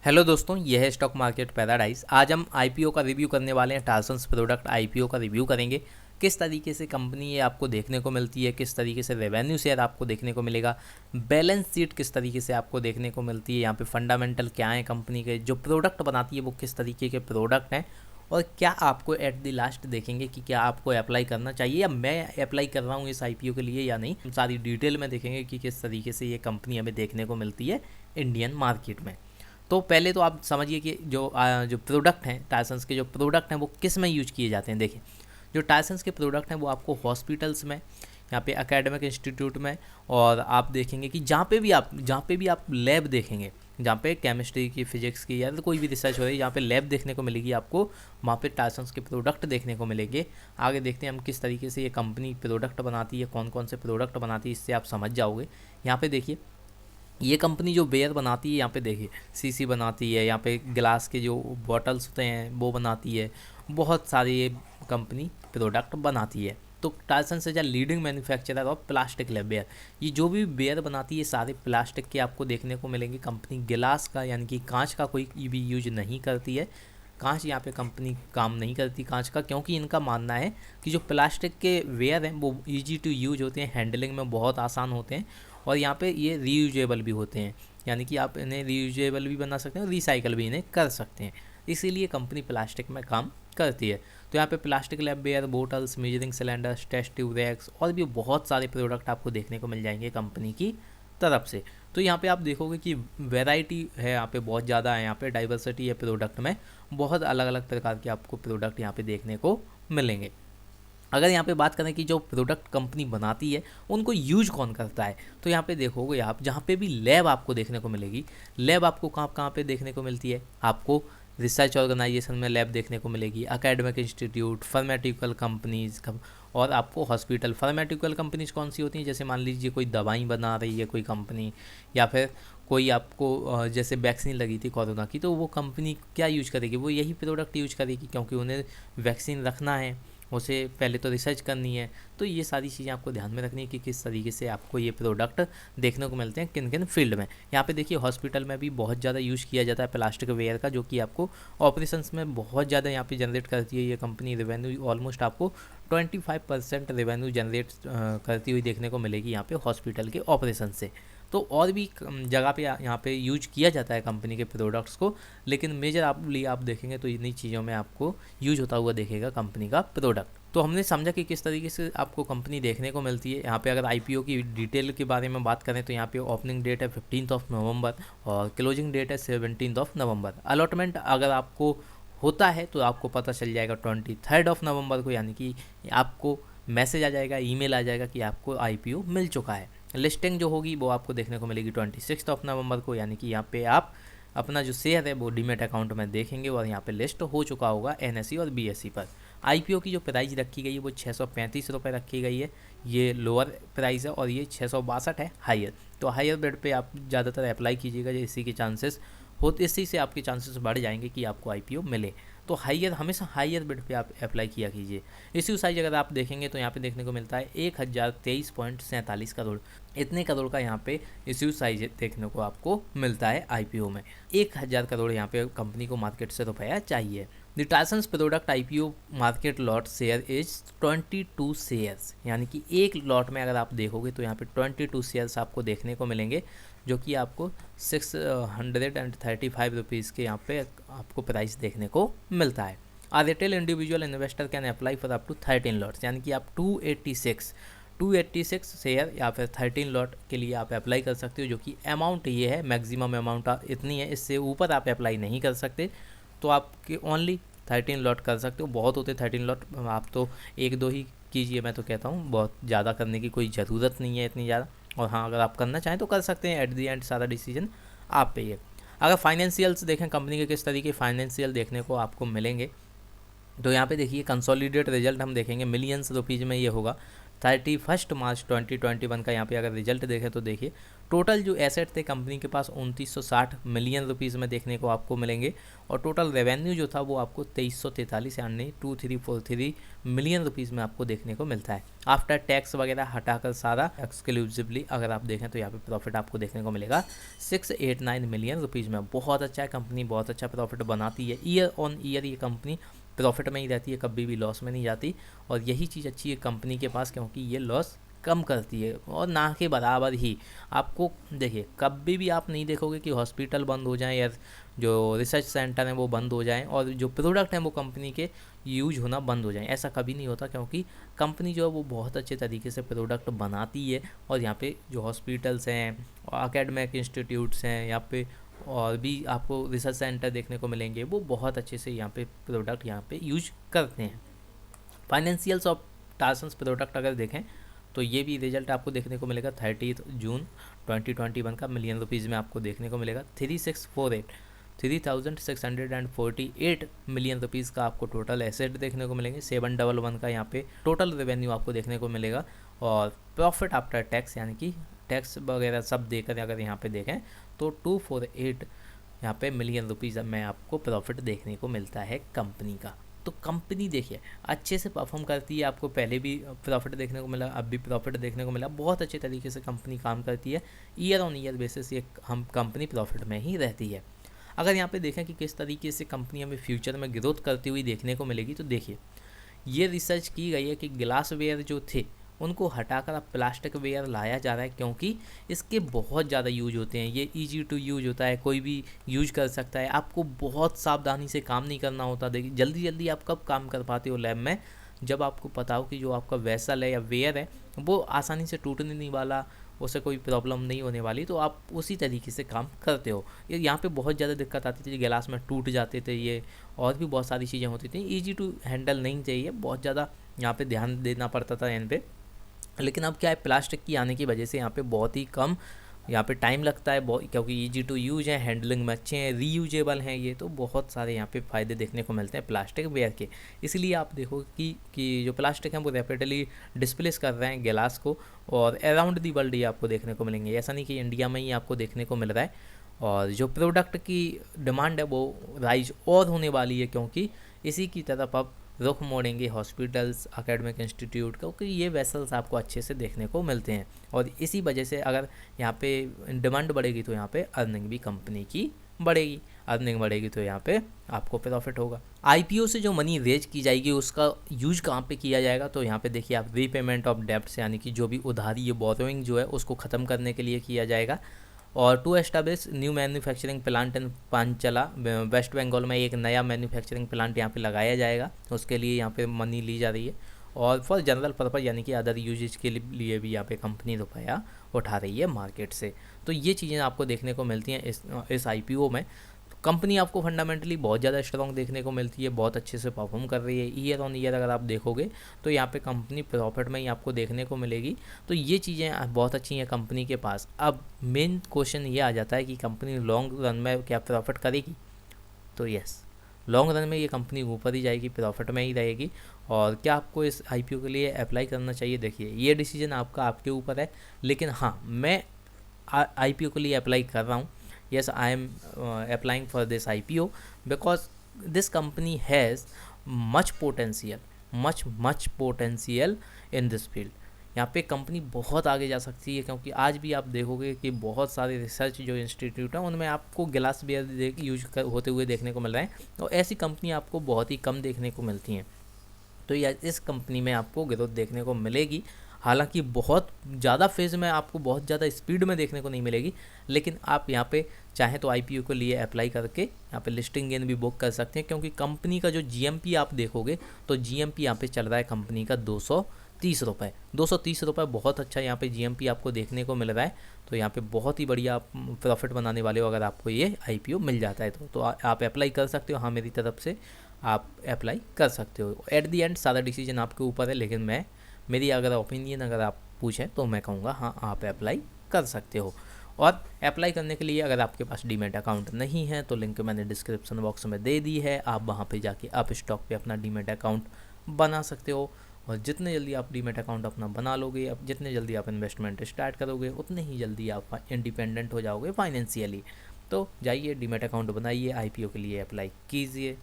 Hello दोस्तों, यह है स्टॉक मार्केट पैराडाइज। आज हम आईपीओ का रिव्यू करने वाले हैं। टार्सन्स प्रोडक्ट आईपीओ का रिव्यू करेंगे। किस तरीके से कंपनी ये आपको देखने को मिलती है, किस तरीके से रेवेन्यू शेयर आपको देखने को मिलेगा, बैलेंस शीट किस तरीके से आपको देखने को मिलती है, यहाँ पे फंडामेंटल क्या है कंपनी के, जो प्रोडक्ट बनाती है वो किस तरीके के प्रोडक्ट हैं, और क्या आपको एट द लास्ट देखेंगे कि क्या आपको अप्लाई करना चाहिए या मैं अप्लाई कर रहा हूँ इस आईपीओ के लिए या नहीं। हम सारी डिटेल में देखेंगे कि किस तरीके से ये कंपनी हमें देखने को मिलती है इंडियन मार्केट में। तो पहले तो आप समझिए कि जो प्रोडक्ट हैं टायसन्स के, जो प्रोडक्ट हैं वो किस में यूज किए जाते हैं। देखिए, जो टायसन्स के प्रोडक्ट हैं वो आपको हॉस्पिटल्स में, यहाँ पे एकेडमिक इंस्टीट्यूट में, और आप देखेंगे कि जहाँ पे भी आप लैब देखेंगे, जहाँ पे केमिस्ट्री की, फिजिक्स की या तो कोई भी रिसर्च हो रही है, जहाँ पे लैब देखने को मिलेगी आपको, वहाँ पे टायसन्स के प्रोडक्ट देखने को मिलेंगे। आगे देखते हैं हम किस तरीके से ये कंपनी प्रोडक्ट बनाती है, कौन कौन से प्रोडक्ट बनाती है, इससे आप समझ जाओगे। यहाँ पे देखिए, ये कंपनी जो बेयर बनाती है, यहाँ पे देखिए सीसी बनाती है, यहाँ पे गिलास के जो बॉटल्स होते हैं वो बनाती है, बहुत सारी ये कंपनी प्रोडक्ट बनाती है। तो टायसन से leading manufacturer of plastic labware, ये जो भी बेयर बनाती है सारे प्लास्टिक के आपको देखने को मिलेंगे। कंपनी गिलास का यानी कि कांच का कोई भी यूज नहीं करती है। कांच यहाँ पे कंपनी काम नहीं करती कांच का, क्योंकि इनका मानना है कि जो प्लास्टिक के वेयर हैं वो ईजी टू यूज होते हैं, हैंडलिंग में बहुत आसान होते हैं, और यहाँ पे ये रीयूजेबल भी होते हैं, यानी कि आप इन्हें रीयूजेबल भी बना सकते हैं और रिसाइकल भी इन्हें कर सकते हैं। इसीलिए कंपनी प्लास्टिक में काम करती है। तो यहाँ पे plastic labware, bottles, measuring cylinders, test tube racks और भी बहुत सारे प्रोडक्ट आपको देखने को मिल जाएंगे कंपनी की तरफ से। तो यहाँ पे आप देखोगे कि वैरायटी है, यहाँ पे बहुत ज़्यादा है, यहाँ पे डाइवर्सिटी है प्रोडक्ट में, बहुत अलग अलग प्रकार के आपको प्रोडक्ट यहाँ पे देखने को मिलेंगे। अगर यहाँ पे बात करें कि जो प्रोडक्ट कंपनी बनाती है उनको यूज कौन करता है, तो यहाँ पे देखोगे आप, जहाँ पे भी लैब आपको देखने को मिलेगी, लैब आपको कहाँ कहाँ पे देखने को मिलती है, आपको रिसर्च ऑर्गेनाइजेशन में लैब देखने को मिलेगी, एकेडमिक इंस्टीट्यूट, फार्मास्यूटिकल कंपनीज, और आपको हॉस्पिटल। फार्मास्यूटिकल कंपनीज कौन सी होती हैं, जैसे मान लीजिए कोई दवाई बना रही है कोई कंपनी, या फिर कोई आपको जैसे वैक्सीन लगी थी कोरोना की, तो वो कंपनी क्या यूज करेगी, वो यही प्रोडक्ट यूज करेगी, क्योंकि उन्हें वैक्सीन रखना है, उसे पहले तो रिसर्च करनी है। तो ये सारी चीज़ें आपको ध्यान में रखनी है कि किस तरीके से आपको ये प्रोडक्ट देखने को मिलते हैं किन किन फील्ड में। यहाँ पे देखिए, हॉस्पिटल में भी बहुत ज़्यादा यूज़ किया जाता है प्लास्टिक वेयर का, जो कि आपको ऑपरेशंस में बहुत ज़्यादा यहाँ पे जनरेट करती है ये कंपनी। रेवेन्यू ऑलमोस्ट आपको 25% रेवेन्यू जनरेट करती हुई देखने को मिलेगी यहाँ पे हॉस्पिटल के ऑपरेशन से। तो और भी जगह पे यहाँ पे यूज किया जाता है कंपनी के प्रोडक्ट्स को, लेकिन मेजर आप देखेंगे तो इन्हीं चीज़ों में आपको यूज होता हुआ देखेगा कंपनी का प्रोडक्ट। तो हमने समझा कि किस तरीके से आपको कंपनी देखने को मिलती है। यहाँ पे अगर आईपीओ की डिटेल के बारे में बात करें तो यहाँ पे ओपनिंग डेट है 15 नवंबर और क्लोजिंग डेट है 17 नवंबर। अलॉटमेंट अगर आपको होता है तो आपको पता चल जाएगा 23 नवंबर को, यानी कि आपको मैसेज आ जाएगा, ईमेल आ जाएगा कि आपको आईपीओ मिल चुका है। लिस्टिंग जो होगी वो आपको देखने को मिलेगी 26 नवंबर को, यानी कि यहाँ पे आप अपना जो शेयर है वो डीमेट अकाउंट में देखेंगे और यहाँ पे लिस्ट हो चुका होगा एनएसई और बीएसई पर। आईपीओ की जो प्राइस रखी गई है वो 635 रुपये रखी गई है, ये लोअर प्राइस है, और ये 662 है हायर। तो हायर बिड पे आप ज़्यादातर अप्लाई कीजिएगा, इसी के चांसेस होते, इसी से आपके चांसेस बढ़ जाएंगे कि आपको आईपीओ मिले। तो हायर, हमेशा हायर बिड पे आप अप्लाई किया कीजिए। इश्यू साइज अगर आप देखेंगे तो यहाँ पे देखने को मिलता है 1023.47 करोड़, इतने करोड़ का यहाँ पे इश्यू साइज देखने को आपको मिलता है आईपीओ में। 1000 करोड़ यहाँ पे कंपनी को मार्केट से रुपया चाहिए। The Tysons product IPO market lot share is 22 shares, यानी कि एक लॉट में अगर आप देखोगे तो यहाँ पे 22 शेयर्स आपको देखने को मिलेंगे, जो कि आपको 635 रुपीज़ के यहाँ पे आपको प्राइस देखने को मिलता है। A retail individual investor can apply for up to 13 lots, यानी कि आप 286 शेयर या फिर 13 लॉट के लिए आप अप्लाई कर सकते हो, जो कि अमाउंट ये है, मैक्सिमम अमाउंट इतनी है, इससे ऊपर आप अप्लाई नहीं कर सकते। तो आपके ओनली 13 लॉट कर सकते हो, बहुत होते 13 लॉट, आप तो एक दो ही कीजिए, मैं तो कहता हूँ बहुत ज़्यादा करने की कोई ज़रूरत नहीं है इतनी ज़्यादा। और हाँ, अगर आप करना चाहें तो कर सकते हैं, एट दी एंड सारा डिसीजन आप पे है। अगर फाइनेंशियल्स देखें कंपनी के किस तरीके फाइनेंशियल देखने को आपको मिलेंगे, तो यहाँ पे देखिए कंसोलिडेट रिजल्ट हम देखेंगे मिलियंस रुपीज़ में ये होगा। 31 मार्च 2021 का यहाँ पे अगर रिजल्ट देखें तो देखिए टोटल जो एसेट थे कंपनी के पास 2960 मिलियन रुपीज़ में देखने को आपको मिलेंगे, और टोटल रेवेन्यू जो था वो आपको 2343 यानी 2343 मिलियन रुपीज़ में आपको देखने को मिलता है। आफ्टर टैक्स वगैरह हटाकर सारा एक्सक्लूसिवली अगर आप देखें तो यहाँ पे प्रॉफिट आपको देखने को मिलेगा 689 मिलियन रुपीज़ में। बहुत अच्छा है, कंपनी बहुत अच्छा प्रॉफिट बनाती है, ईयर ऑन ईयर ये कंपनी प्रॉफिट में ही रहती है, कभी भी लॉस में नहीं जाती, और यही चीज़ अच्छी है कंपनी के पास, क्योंकि ये लॉस कम करती है और ना के बराबर ही। आपको देखिए कभी भी आप नहीं देखोगे कि हॉस्पिटल बंद हो जाएं या जो रिसर्च सेंटर हैं वो बंद हो जाएं और जो प्रोडक्ट हैं वो कंपनी के यूज होना बंद हो जाएं, ऐसा कभी नहीं होता, क्योंकि कंपनी जो है वो बहुत अच्छे तरीके से प्रोडक्ट बनाती है। और यहाँ पे जो हॉस्पिटल्स हैं, एकेडमिक इंस्टीट्यूट्स हैं, यहाँ पे और भी आपको रिसर्च सेंटर देखने को मिलेंगे, वो बहुत अच्छे से यहाँ पे प्रोडक्ट यहाँ पे यूज करते हैं। फाइनेंशियल्स ऑफ टार्सन्स प्रोडक्ट अगर देखें तो ये भी रिजल्ट आपको देखने को मिलेगा 30 जून 2021 का मिलियन रुपीज़ में आपको देखने को मिलेगा 3648 मिलियन रुपीज़ का आपको टोटल एसेट देखने को मिलेंगे। 711 का यहाँ पे टोटल रेवेन्यू आपको देखने को मिलेगा, और प्रॉफिट आफ्टर टैक्स यानी कि टैक्स वगैरह सब देकर अगर यहाँ पे देखें तो 248 यहाँ पे मिलियन रुपीज़ में आपको प्रॉफिट देखने को मिलता है कंपनी का। तो कंपनी देखिए अच्छे से परफॉर्म करती है, आपको पहले भी प्रॉफिट देखने को मिला, अब भी प्रॉफिट देखने को मिला, बहुत अच्छे तरीके से कंपनी काम करती है, ईयर ऑन ईयर बेसिस ये हम कंपनी प्रॉफिट में ही रहती है। अगर यहाँ पे देखें कि किस तरीके से कंपनी हमें फ्यूचर में ग्रोथ करती हुई देखने को मिलेगी, तो देखिए ये रिसर्च की गई है कि ग्लास वेयर जो थे उनको हटाकर अब प्लास्टिक वेयर लाया जा रहा है, क्योंकि इसके बहुत ज़्यादा यूज होते हैं, ये ईजी टू यूज होता है, कोई भी यूज कर सकता है, आपको बहुत सावधानी से काम नहीं करना होता। देखिए जल्दी जल्दी आप कब काम कर पाते हो लैब में, जब आपको पता हो कि जो आपका वेसल है या वेयर है वो आसानी से टूटने नहीं वाला, उससे कोई प्रॉब्लम नहीं होने वाली, तो आप उसी तरीके से काम करते हो। ये यहाँ पे बहुत ज़्यादा दिक्कत आती थी, गिलास में टूट जाते थे ये, और भी बहुत सारी चीज़ें होती थी, ईजी टू हैंडल नहीं चाहिए, बहुत ज़्यादा यहाँ पे ध्यान देना पड़ता था इन पे। लेकिन अब क्या है, प्लास्टिक की आने की वजह से यहाँ पे बहुत ही कम यहाँ पे टाइम लगता है, क्योंकि ईजी टू यूज है, हैंडलिंग में अच्छे हैं, रीयूजेबल हैं ये, तो बहुत सारे यहाँ पे फ़ायदे देखने को मिलते हैं प्लास्टिक वेयर के। इसलिए आप देखो कि जो प्लास्टिक हैं वो रैपिडली डिस्प्लेस कर रहे हैं गिलास को, और अराउंड दी वर्ल्ड ये आपको देखने को मिलेंगे, ऐसा नहीं कि इंडिया में ही आपको देखने को मिल रहा है। और जो प्रोडक्ट की डिमांड है वो राइज और होने वाली है, क्योंकि इसी की तरफ अब रुख मोड़ेंगे हॉस्पिटल्स, एकेडमिक इंस्टीट्यूट, क्योंकि ये वेसल्स आपको अच्छे से देखने को मिलते हैं, और इसी वजह से अगर यहाँ पे डिमांड बढ़ेगी तो यहाँ पे अर्निंग भी कंपनी की बढ़ेगी, अर्निंग बढ़ेगी तो यहाँ पे आपको प्रॉफिट होगा। आईपीओ से जो मनी रेज की जाएगी उसका यूज कहाँ पे किया जाएगा, तो यहाँ पे देखिए आप रीपेमेंट ऑफ डेब्ट्स यानी कि जो भी उधारी ये बोरोइंग जो है उसको ख़त्म करने के लिए किया जाएगा, और to establish new manufacturing plant in Panchla, West Bengal में एक नया मैन्युफैक्चरिंग प्लांट यहाँ पे लगाया जाएगा, उसके लिए यहाँ पे मनी ली जा रही है, और फॉर जनरल पर्पज़ यानी कि अदर यूजेज के लिए भी यहाँ पे कंपनी रुपया उठा रही है मार्केट से। तो ये चीज़ें आपको देखने को मिलती हैं इस आईपीओ में। कंपनी आपको फंडामेंटली बहुत ज़्यादा स्ट्रॉन्ग देखने को मिलती है, बहुत अच्छे से परफॉर्म कर रही है, ईयर ऑन ईयर अगर आप देखोगे तो यहाँ पे कंपनी प्रॉफिट में ही आपको देखने को मिलेगी। तो ये चीज़ें बहुत अच्छी हैं कंपनी के पास। अब मेन क्वेश्चन ये आ जाता है कि कंपनी लॉन्ग रन में क्या प्रॉफिट करेगी, तो यस लॉन्ग रन में ये कंपनी ऊपर ही जाएगी, प्रॉफिट में ही रहेगी। और क्या आपको इस आईपीओ के लिए अप्लाई करना चाहिए, देखिए ये डिसीजन आपके ऊपर है, लेकिन हाँ मैं आईपीओ के लिए अप्लाई कर रहा हूँ। Yes, I am applying for this IPO because this company has much potential in this field. यहाँ पे कंपनी बहुत आगे जा सकती है, क्योंकि आज भी आप देखोगे कि बहुत सारे रिसर्च जो इंस्टीट्यूट हैं उनमें आपको ग्लास वेयर यूज होते हुए देखने को मिल रहे हैं, और ऐसी कंपनी आपको बहुत ही कम देखने को मिलती हैं। तो इस कंपनी में आपको ग्रोथ देखने को मिलेगी, हालांकि बहुत ज़्यादा फेज़ में आपको बहुत ज़्यादा स्पीड में देखने को नहीं मिलेगी, लेकिन आप यहाँ पे चाहें तो आईपीओ के लिए अप्लाई करके यहाँ पे लिस्टिंग गेन भी बुक कर सकते हैं, क्योंकि कंपनी का जो जीएमपी आप देखोगे तो जीएमपी यहाँ पे चल रहा है कंपनी का 230 रुपये। 230 रुपये बहुत अच्छा यहाँ पे जीएमपी आपको देखने को मिल रहा है, तो यहाँ पे बहुत ही बढ़िया आप प्रॉफिट बनाने वाले हो अगर आपको ये आईपीओ मिल जाता है तो आप अप्लाई कर सकते हो। हाँ मेरी तरफ से आप अप्लाई कर सकते हो। एट दी एंड सारा डिसीजन आपके ऊपर है, लेकिन मेरी अगर ओपिनियन अगर आप पूछें तो मैं कहूँगा हाँ आप अप्लाई कर सकते हो। और अप्लाई करने के लिए अगर आपके पास डीमैट अकाउंट नहीं है तो लिंक मैंने डिस्क्रिप्शन बॉक्स में दे दी है, आप वहाँ पे जाके आप स्टॉक पे अपना डीमैट अकाउंट बना सकते हो। और जितने जल्दी आप डीमैट अकाउंट अपना बना लोगे, अब जितने जल्दी आप इन्वेस्टमेंट स्टार्ट करोगे, उतने ही जल्दी आप इंडिपेंडेंट हो जाओगे फाइनेंशियली। तो जाइए डीमैट अकाउंट बनाइए, आईपीओ के लिए अप्लाई कीजिए